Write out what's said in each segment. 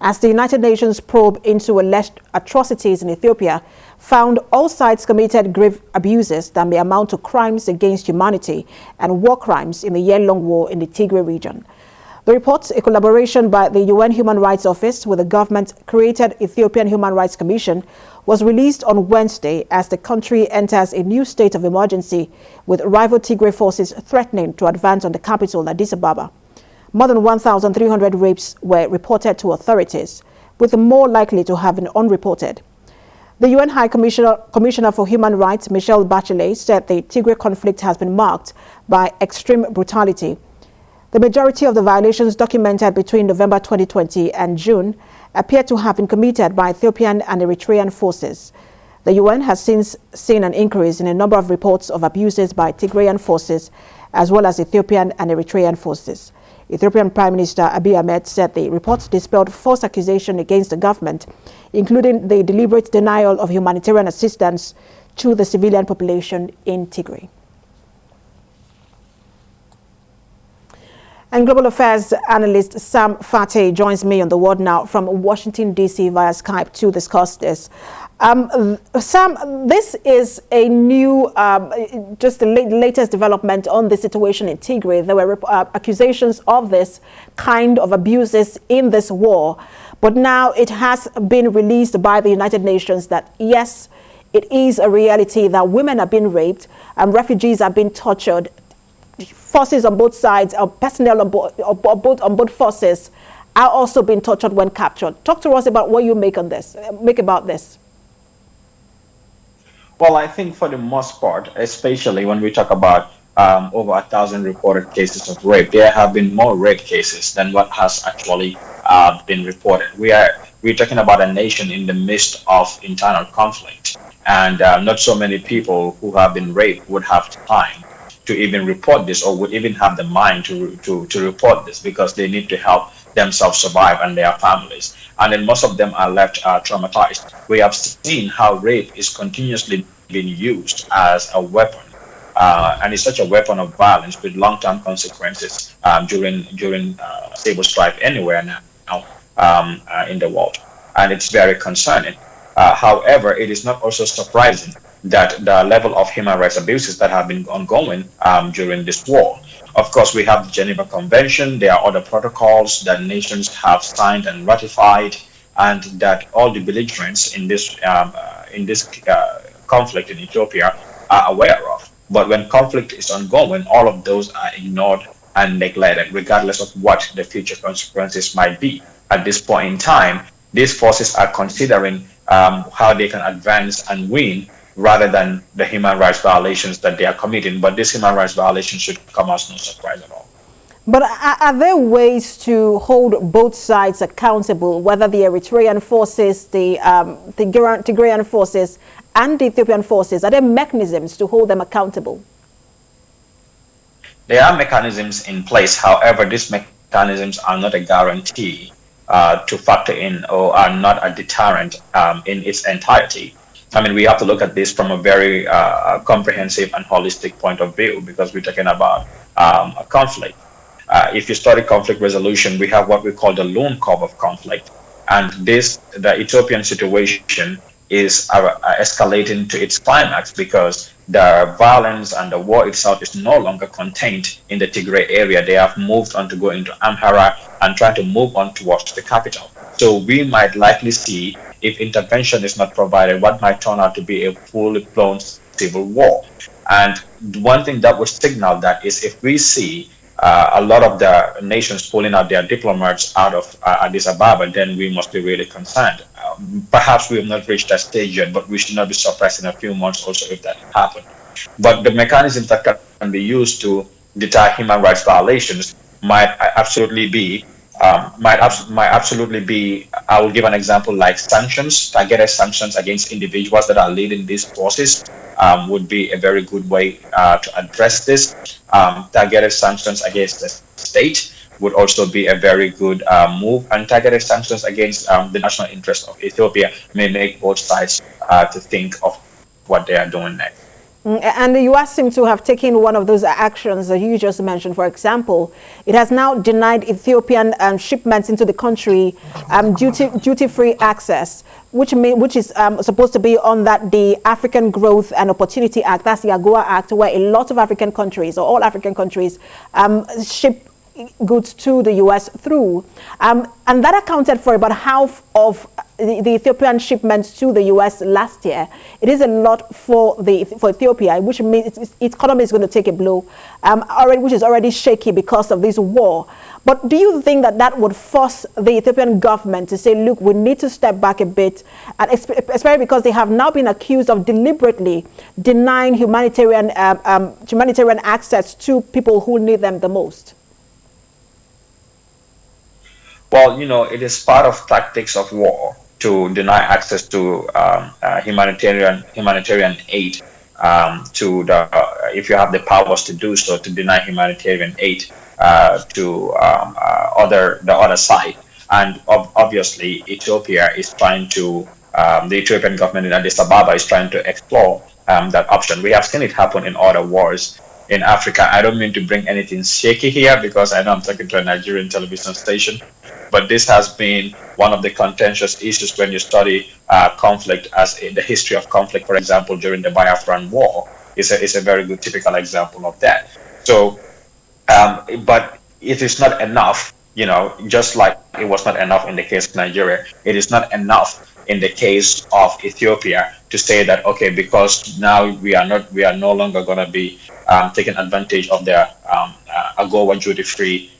as the United Nations probe into alleged atrocities in Ethiopia found all sides committed grave abuses that may amount to crimes against humanity and war crimes in the year-long war in the Tigray region. The report, a collaboration by the UN Human Rights Office with the government-created Ethiopian Human Rights Commission, was released on Wednesday as the country enters a new state of emergency with rival Tigray forces threatening to advance on the capital, Addis Ababa. More than 1,300 rapes were reported to authorities, with more likely to have been unreported. The UN High Commissioner for Human Rights, Michelle Bachelet, said the Tigray conflict has been marked by extreme brutality. The majority of the violations documented between November 2020 and June appear to have been committed by Ethiopian and Eritrean forces. The UN has since seen an increase in a number of reports of abuses by Tigrayan forces as well as Ethiopian and Eritrean forces. Ethiopian Prime Minister Abiy Ahmed said the reports dispelled false accusations against the government, including the deliberate denial of humanitarian assistance to the civilian population in Tigray. And global affairs analyst Sam Phatey joins me on the word now from Washington, D.C. via Skype to discuss this. Sam, this is a new, just the latest development on the situation in Tigray. There were accusations of this kind of abuses in this war, but now it has been released by the United Nations that, yes, it is a reality that women are being raped and refugees are being tortured. Forces on both sides, or personnel on both forces, are also being tortured when captured. Talk to us about what you make about this. Well, I think for the most part, especially when we talk about over 1,000 reported cases of rape, there have been more rape cases than what has actually been reported. We're talking about a nation in the midst of internal conflict, and not so many people who have been raped would have time to even report this, or would even have the mind to report this, because they need to help themselves survive and their families. And then most of them are left traumatized. We have seen how rape is continuously being used as a weapon, and it's such a weapon of violence with long-term consequences during civil strife anywhere now in the world, and it's very concerning. However, it is not also surprising that the level of human rights abuses that have been ongoing during this war. Of course, we have the Geneva Convention. There are other protocols that nations have signed and ratified, and that all the belligerents in this conflict in Ethiopia are aware of. But when conflict is ongoing, all of those are ignored and neglected, regardless of what the future consequences might be. At this point in time, these forces are considering how they can advance and win, rather than the human rights violations that they are committing. But this human rights violation should come as no surprise at all. But are there ways to hold both sides accountable, whether the Eritrean forces, the Tigrayan forces, and the Ethiopian forces? Are there mechanisms to hold them accountable? There are mechanisms in place. However, these mechanisms are not a guarantee to factor in, or are not a deterrent in its entirety. I mean, we have to look at this from a very comprehensive and holistic point of view, because we're talking about a conflict. If you study conflict resolution, we have what we call the lone curve of conflict. And the Ethiopian situation is escalating to its climax, because the violence and the war itself is no longer contained in the Tigray area. They have moved on to go into Amhara and try to move on towards the capital. So we might likely see, if intervention is not provided, what might turn out to be a fully blown civil war. And one thing that would signal that is if we see a lot of the nations pulling out their diplomats out of Addis Ababa, then we must be really concerned. Perhaps we have not reached that stage yet, but we should not be surprised in a few months also if that happens. But the mechanisms that can be used to deter human rights violations might absolutely be, I will give an example like sanctions. Targeted sanctions against individuals that are leading these forces would be a very good way to address this. Targeted sanctions against the state would also be a very good move, and targeted sanctions against the national interest of Ethiopia may make both sides to think of what they are doing next. And the U.S. seems to have taken one of those actions that you just mentioned. For example, it has now denied Ethiopian shipments into the country duty-free access, which is supposed to be on the African Growth and Opportunity Act. That's the AGOA Act, where a lot of African countries, or all African countries, ship goods to the U.S. through. And that accounted for about half of the Ethiopian shipments to the U.S. last year. It is a lot for Ethiopia, which means its economy is going to take a blow, which is already shaky because of this war. But do you think that would force the Ethiopian government to say, look, we need to step back a bit, and especially because they have now been accused of deliberately denying humanitarian access to people who need them the most? Well, it is part of tactics of war to deny access to humanitarian aid, if you have the powers to do so, to deny humanitarian aid to the other side. And obviously, Ethiopia is trying to, the Ethiopian government in Addis Ababa is trying to explore that option. We have seen it happen in other wars in Africa. I don't mean to bring anything shaky here, because I know I'm talking to a Nigerian television station, but this has been one of the contentious issues when you study conflict, as in the history of conflict. For example, during the Biafran War is a very good typical example of that. So, but it is not enough, just like it was not enough in the case of Nigeria. It is not enough in the case of Ethiopia to say that, okay, because now we are no longer going to be taking advantage of their AGOA duty-free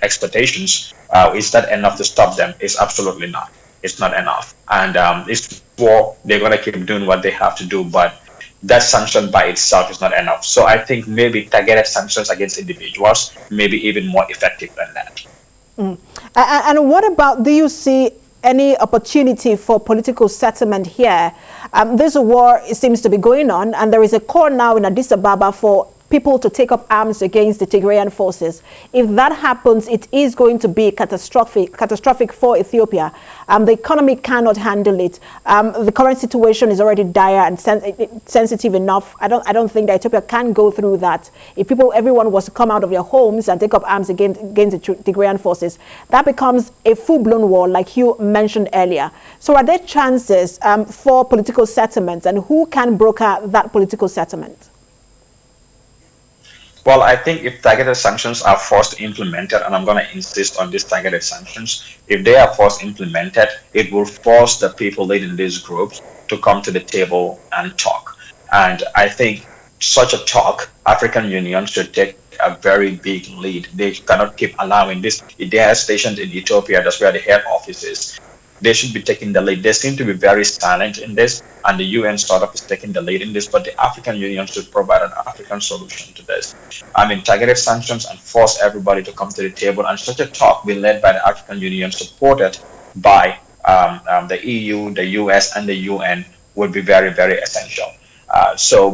expectations. Is that enough to stop them? It's absolutely not. It's not enough. And it's war. They're going to keep doing what they have to do, but that sanction by itself is not enough. So I think maybe targeted sanctions against individuals may be even more effective than that. And what about, do you see any opportunity for political settlement here? This war seems to be going on, and there is a call now in Addis Ababa for people to take up arms against the Tigrayan forces. If that happens, it is going to be catastrophic for Ethiopia. The economy cannot handle it. The current situation is already dire and sensitive enough. I don't think that Ethiopia can go through that. If everyone was to come out of their homes and take up arms against the Tigrayan forces, that becomes a full-blown war, like you mentioned earlier. So are there chances for political settlements, and who can broker that political settlement? Well, I think if targeted sanctions are forced implemented, and I'm going to insist on these targeted sanctions, if they are forced implemented, it will force the people leading these groups to come to the table and talk. And I think such a talk, African Union should take a very big lead. They cannot keep allowing this. If they are stationed in Ethiopia, that's where the head office is. They should be taking the lead. They seem to be very silent in this, and the UN sort of is taking the lead in this, but the African Union should provide an African solution to this. I mean, targeted sanctions and force everybody to come to the table, and such a talk be led by the African Union, supported by the EU, the US, and the UN would be very, very essential.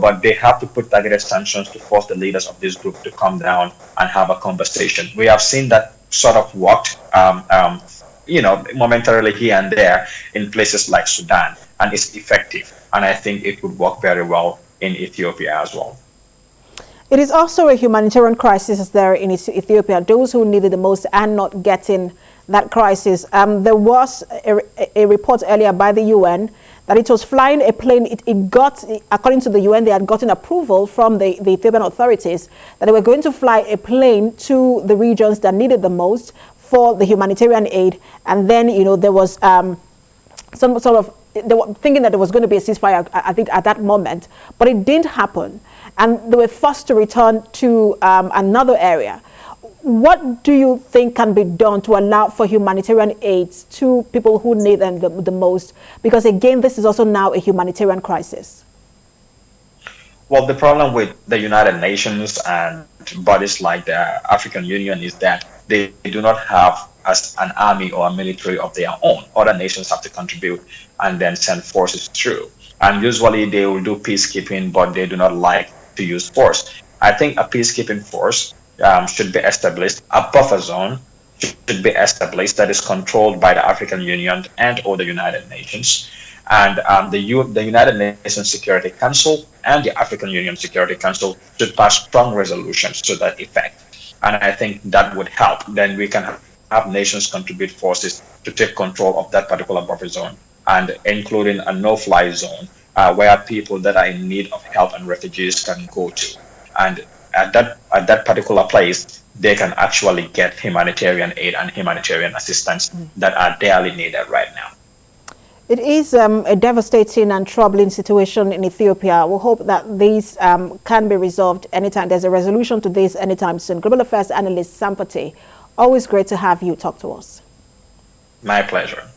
But they have to put targeted sanctions to force the leaders of this group to come down and have a conversation. We have seen that sort of worked momentarily here and there in places like Sudan, and it's effective. And I think it would work very well in Ethiopia as well. It is also a humanitarian crisis there in Ethiopia. Those who need it the most are not getting that crisis. There was a report earlier by the UN that it was flying a plane. It got, according to the UN, they had gotten approval from the Ethiopian authorities that they were going to fly a plane to the regions that needed the most for the humanitarian aid. And then, there was some sort of, they were thinking that there was going to be a ceasefire, I think, at that moment, but it didn't happen. And they were forced to return to another area. What do you think can be done to allow for humanitarian aid to people who need them the most? Because again, this is also now a humanitarian crisis. Well, the problem with the United Nations and bodies like the African Union is that they do not have as an army or a military of their own. Other nations have to contribute and then send forces through. And usually they will do peacekeeping, but they do not like to use force. I think a peacekeeping force should be established. A buffer zone should be established that is controlled by the African Union and or the United Nations. And the United Nations Security Council and the African Union Security Council should pass strong resolutions to that effect. And I think that would help. Then we can have nations contribute forces to take control of that particular buffer zone, and including a no-fly zone where people that are in need of help and refugees can go to. And at that particular place, they can actually get humanitarian aid and humanitarian assistance that are dearly needed right now. It is a devastating and troubling situation in Ethiopia. We hope that these can be resolved anytime. There's a resolution to this anytime soon. Global Affairs analyst Phatey, always great to have you talk to us. My pleasure.